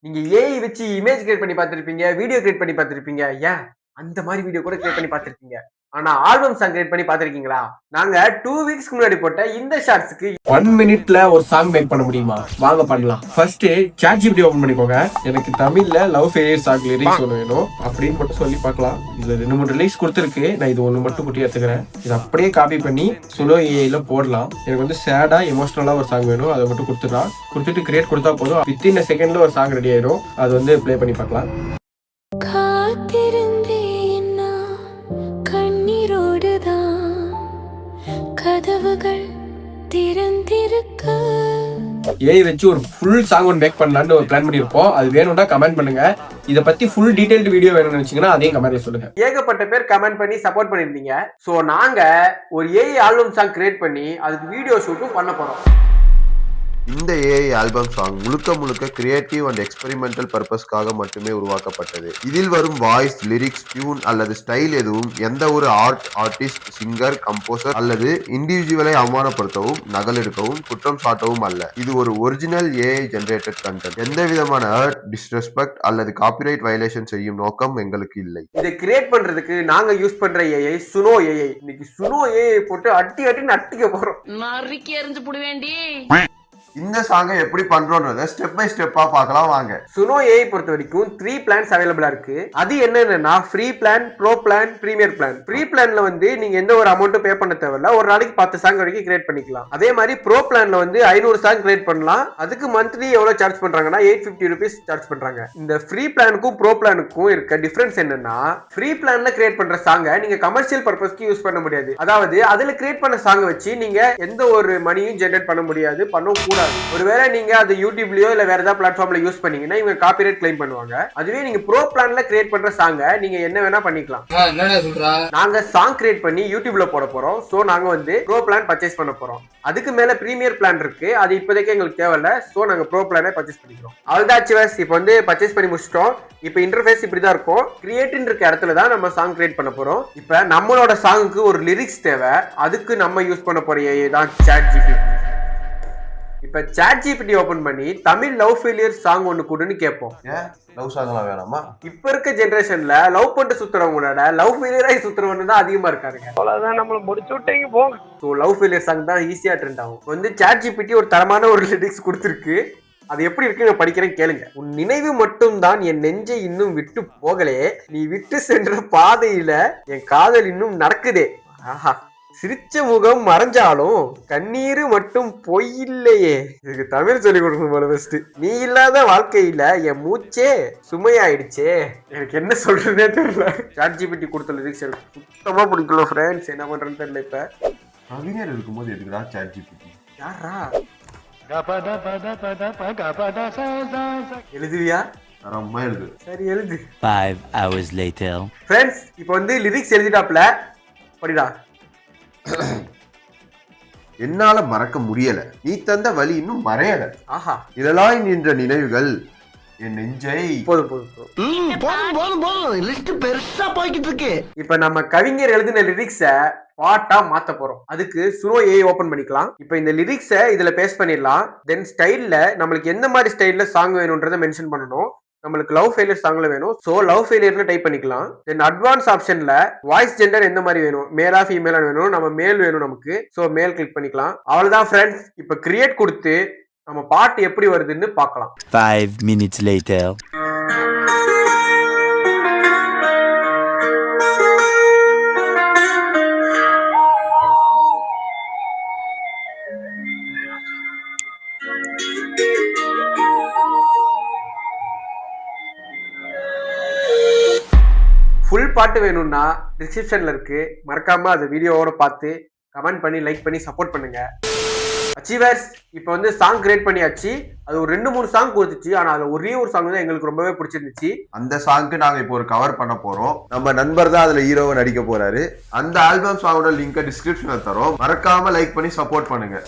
நீங்க ஏஐ வச்சு image create பண்ணி பார்த்திருப்பீங்க, வீடியோ கிரியேட் பண்ணி பார்த்திருப்பீங்க. ஏன் அந்த மாதிரி வீடியோ கூட கிரியேட் பண்ணி பார்த்திருப்பீங்க. ஆனா ஆல்பம் சாங் கிரியேட் பண்ணி பார்த்திருக்கீங்களா? நாங்க 2 வீக்ஸ்க்கு முன்னாடி போட்ட இந்த ஷார்ட்ஸ்க்கு 1 மினிட்ல ஒரு சாங் மேக் பண்ண முடியுமா? வாங்க பண்ணலாம். ஃபர்ஸ்ட் ChatGPT ஓபன் பண்ணிக்கோங்க. எனக்கு தமிழ்ல லவ் ஃபெயிலியர் சாங் லிரிக்ஸ் ஒன்று வேணும் அப்படின்னு மட்டும் சொல்லி பார்க்கலாம். இதுல 2-3 லிரிக்ஸ் கொடுத்துருக்கு. நான் இது ஒன்று மட்டும் குட்டி எடுத்துக்கிறேன். இது அப்படியே காப்பி பண்ணி சுலோ ஏஐல போடலாம். எனக்கு வந்து சேடா எமோஷனலா ஒரு சாங் வேணும். அதை மட்டும் கொடுத்துடலாம். கொடுத்துட்டு கிரியேட் கொடுத்தா போதும். வித்தின் a செகண்ட்ல ஒரு சாங் ரெடி ஆயிடும். அது வந்து ப்ளே பண்ணி பார்க்கலாம். ஏஐ வச்சு ஒரு ஃபுல் சாங் ஒன்று மேக் பண்ணலான்னு ஒரு பிளான் பண்ணியிருப்போம். அது வேணும்னா கமெண்ட் பண்ணுங்க. இதை பத்தி ஃபுல் டீடைல்டு வீடியோ வேணும்னு நினைச்சீங்கன்னா அதையும் கமெண்ட்ல சொல்லுங்க. ஏகப்பட்ட பேர் கமெண்ட் பண்ணி சப்போர்ட் பண்ணிருந்தீங்க. ஸோ நாங்க ஒரு ஏஐ ஆல்பம் சாங் கிரியேட் பண்ணி அதுக்கு வீடியோ ஷூட்டும் பண்ண போறோம். இந்த ஏஐ ஆல்பம் சாங் முழுக்க கிரியேட்டிவ் அண்ட் எக்ஸ்பெரிமெண்டல் பர்பஸ்க்காக மட்டுமே உருவாக்கப்பட்டது. இதில் வரும் வாய்ஸ், லிரிக்ஸ், டியூன் அல்லது ஸ்டைல் எதுவும் எந்த ஒரு ஆர்டிஸ்ட், சிங்கர், கம்போசர் அல்லது இண்டிவிஜுவலை அவமானப்படுத்தவும், நகலெடுக்கவும், குற்றம் சாட்டவும் அல்ல. இது ஒரு ஒரிஜினல் ஏஐ ஜெனரேட்டட் கண்டென்ட். எந்த விதமான டிஸ்ரெஸ்பெக்ட் அல்லது காப்பிரைட் வயலேஷன் செய்யும் நோக்கம் எங்களுக்கு இல்லை. இதை கிரியேட் பண்றதுக்கு நாங்க யூஸ் பண்ற ஏஐ சுனோ ஏஐ. இன்னைக்கு சுனோ ஏஐ போட்டு அட்டின்னு அட்டிக்க போறோம். நறுக்கி எறிஞ்சு புடுவேண்டி. இந்த சாங்கை எப்படி பண்றோம்ன்றத ஸ்டெப் பை ஸ்டெப்பா பார்க்கலாம் வாங்க. சுனோ ஏஐ பொறுத்த வரைக்கும் 3 பிளான்ஸ் அவைலபிளா இருக்கு. அது என்னன்னா free plan, bro plan, premier plan. Free பிளான்ல வந்து நீங்க எந்த ஒரு அமௌண்ட்டும் பே பண்ண தேவையில்ல. ஒரு நாளைக்கு 10 சாங் வரைக்கும் கிரியேட் பண்ணிக்கலாம். அதே மாதிரி ப்ரோ பிளான்ல வந்து 500 சாங் கிரியேட் பண்ணலாம். அதுக்கு மந்த்லி எவ்வளவு சார்ஜ் பண்றாங்கன்னா 850 rupees சார்ஜ் பண்றாங்க. இந்த ஃப்ரீ பிளானுக்கும் ப்ரோ பிளானுக்கும் இருக்க டிஃபரன்ஸ் என்னன்னா, ஃப்ரீ பிளான்ல கிரியேட் பண்ற சாங்கை நீங்க கமர்ஷியல் பர்பஸ்க்கு யூஸ் பண்ண முடியாது. அதாவது அதுல கிரியேட் பண்ண சாங் வச்சு நீங்க எந்த ஒரு மணியும் ஜெனரேட் பண்ண முடியாது, பண்ணவும் கூடாது. ஒருவேளை நீங்க அது யூடியூப்லயோ இல்ல வேற ஏதாவது பிளாட்ஃபார்ம்ல யூஸ் பண்ணீங்கன்னா இவங்க காப்பிரைட் கிளைம் பண்ணுவாங்க. அதுவே நீங்க ப்ரோ பிளான்ல கிரியேட் பண்ற சாங்க நீங்க என்ன வேணா பண்ணிக்கலாம். நாங்க சாங் கிரியேட் பண்ணி யூடியூப்ல போட போறோம். சோ நாங்க வந்து ப்ரோ பிளான் பர்ச்சேஸ் பண்ண போறோம். அதுக்கு மேல பிரீமியர் பிளான் இருக்கு. அது இப்போதைக்கு எங்களுக்கு தேவையில்ல. சோ நாங்க ப்ரோ பிளானே பர்ச்சேஸ் பண்ணிக்கிறோம். அவ்வளவுதான் சிவஸ். இப்போ வந்து பர்ச்சேஸ் பண்ணி முடிச்சிட்டோம். இப்போ இன்டர்ஃபேஸ் இப்படிதான் இருக்கும். கிரியேட்னு இருக்க இடத்துல தான் நம்ம சாங் கிரியேட் பண்ண போறோம். இப்போ நம்மளோட சாங்குக்கு ஒரு லிரிக்ஸ் தேவை. அதுக்கு நம்ம யூஸ் பண்ண போற ஏஐ தான் ChatGPT. இப்ப ChatGPT ஓபன் பண்ணி தமிழ் லவ் ஃபெயிலியர் சாங் ஒன்னு கூடுன்னு கேட்போம். லவ் சாங்லாம் வேணாமா? இப்ப இருக்க ஜெனரேஷன்ல லவ் பண்ணிட்டு சுத்துறவங்களோட லவ் ஃபெயிலியராகி சுத்துறவங்க தான் அதிகமா இருக்காங்க. அவ்வளவுதான், நம்மள முடிச்சு விட்டீங்க போங்க. ஸோ லவ் ஃபெயிலியர் சாங் தான் ஈஸியா ட்ரெண்ட் ஆகும். வந்து ChatGPT ஒரு தரமான ஒரு லிரிக்ஸ் கொடுத்துருக்கு. அது எப்படி இருக்கு நான் படிக்கிறேன் கேளுங்க. உன் நினைவு மட்டும் தான் என் நெஞ்சை இன்னும் விட்டு போகலே, நீ விட்டு சென்ற பாதையில என் காதல் இன்னும் நடக்குதே. ஆஹா, சிரிச்ச முகம் மறைஞ்சாலும் கண்ணீரு மட்டும் பொய்யில்லையே. இதுக்கு தமிழ் சொல்லி கொடுக்கணும் போல. பெஸ்ட். நீ இல்லாத வாழ்க்கையில என் மூச்சே சுமையாயிடுச்சே. எனக்கு என்ன சொல்றதுன்னே தெரியல. ChatGPT கொடுத்த லிரிக்ஸ் எனக்கு சுத்தமா பிடிக்கல ஃப்ரெண்ட்ஸ். என்ன பண்றேன்னு தெரியல. இப்ப கவிஞர் இருக்கும்போது எதுக்குடா ChatGPT? யாரா எழுதுவியா? சரி எழுது. 5 hours later. ஃப்ரெண்ட்ஸ், இப்போ வந்து லிரிக்ஸ் எழுதிட்டாப்ல. படிடா. என்னால மறக்க முடியல, நீ தந்த வழி இன்னும் மறையல. ஆஹா, இதெல்லாம் நின்ற நினைவுகள் என் நெஞ்சை. பெருசா போய்கிட்டு இருக்கு. இப்ப நம்ம கவிஞர் எழுதின லிரிக்ஸ பாட்டா மாத்த போறோம். அதுக்கு சுனோ ஏஐ ஓபன் பண்ணிக்கலாம். இப்ப இந்த லிரிக்ஸ இதுல பேஸ்ட் பண்ணிடலாம். தென் ஸ்டைல்ல நம்மளுக்கு எந்த மாதிரி ஸ்டைல்ல சாங் வேணும்ன்றத மென்ஷன் பண்ணணும். நம்மளுக்கு லவ் ஃபெயிலியர் சாங்ல வேணும். சோ லவ் ஃபெயிலியர்னு டைப் பண்ணிக்கலாம். தென் அட்வான்ஸ் ஆப்ஷன்ல வாய்ஸ் ஜெண்டர் எந்த மாதிரி வேணும், மேலா ஃபீமேலா வேணும். நம்ம மேல் வேணும் நமக்கு. சோ மேல் கிளிக் பண்ணிக்கலாம். அவ்வளவுதான் ஃப்ரெண்ட்ஸ். இப்ப கிரியேட் கொடுத்து நம்ம பாட்டு எப்படி வருதுன்னு பார்க்கலாம். 5 minutes later. ஃபுல் பாட்டு வேணும்னா டிஸ்கிரிப்ஷன்ல இருக்கு. மறக்காம அந்த வீடியோவோட பார்த்து கமெண்ட் பண்ணி லைக் பண்ணி சப்போர்ட் பண்ணுங்க. அச்சீவர்ஸ், இப்போ வந்து சாங் கிரியேட் பண்ணியாச்சு. அது ஒரு 2-3 சாங் கொடுத்துச்சு. ஆனா அது ஒரே ஒரு சாங் தான் எங்களுக்கு ரொம்பவே பிடிச்சிருந்துச்சு. அந்த சாங்க்கு நாங்க இப்போ ஒரு கவர் பண்ண போறோம். நம்ம நண்பர் தான் அதுல ஹீரோவை நடிக்க போறாரு. அந்த ஆல்பம் சாங்கோட லிங்கை டிஸ்கிரிப்ஷன்ல தரோம். மறக்காம லைக் பண்ணி சப்போர்ட் பண்ணுங்க.